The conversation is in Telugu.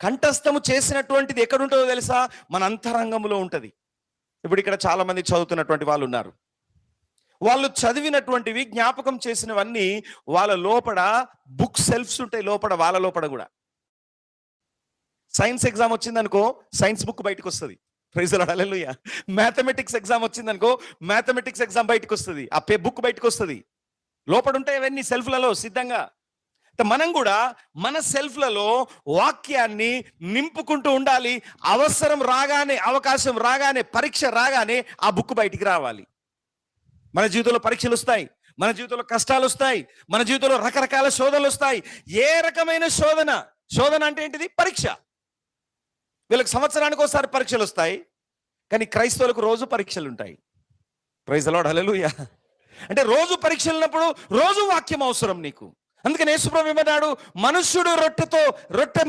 కంఠస్థము చేసినటువంటిది ఎక్కడుంటుందో తెలుసా? మన అంతరంగంలో ఉంటుంది. ఇప్పుడు ఇక్కడ చాలా మంది చదువుతున్నటువంటి వాళ్ళు ఉన్నారు. వాళ్ళు చదివినటువంటివి, జ్ఞాపకం చేసినవన్నీ వాళ్ళ లోపల బుక్ సెల్ఫ్స్ ఉంటాయి. వాళ్ళ లోపల కూడా సైన్స్ ఎగ్జామ్ వచ్చిందనుకో, సైన్స్ బుక్ బయటకు వస్తుంది. Praise the lord, hallelujah. Mathematics exam వచ్చిందనుకో, మ్యాథమెటిక్స్ ఎగ్జామ్ బయటకు వస్తుంది. ఆ బుక్ బయటకు వస్తుంది. లోపల ఉంటాయి అవన్నీ సెల్ఫ్లలో సిద్ధంగా. మనం కూడా మన సెల్ఫ్లలో వాక్యాన్ని నింపుకుంటూ ఉండాలి. అవసరం రాగానే, అవకాశం రాగానే, పరీక్ష రాగానే ఆ బుక్ బయటికి రావాలి. మన జీవితంలో పరీక్షలు వస్తాయి, మన జీవితంలో కష్టాలు వస్తాయి, మన జీవితంలో రకరకాల శోధనలు వస్తాయి. ఏ రకమైన శోధన అంటే ఏంటిది? పరీక్ష. వీళ్ళకి సంవత్సరానికి ఒకసారి పరీక్షలు వస్తాయి, కానీ క్రైస్తవులకు రోజు పరీక్షలు ఉంటాయి. ప్రైజ్ ది లార్డ్, హల్లెలూయా. అంటే రోజు పరీక్షలు ఉన్నప్పుడు రోజు వాక్యం అవసరం నీకు. అందుకని యేసు ప్రభువు ఏమన్నాడు? మనుష్యుడు రొట్టె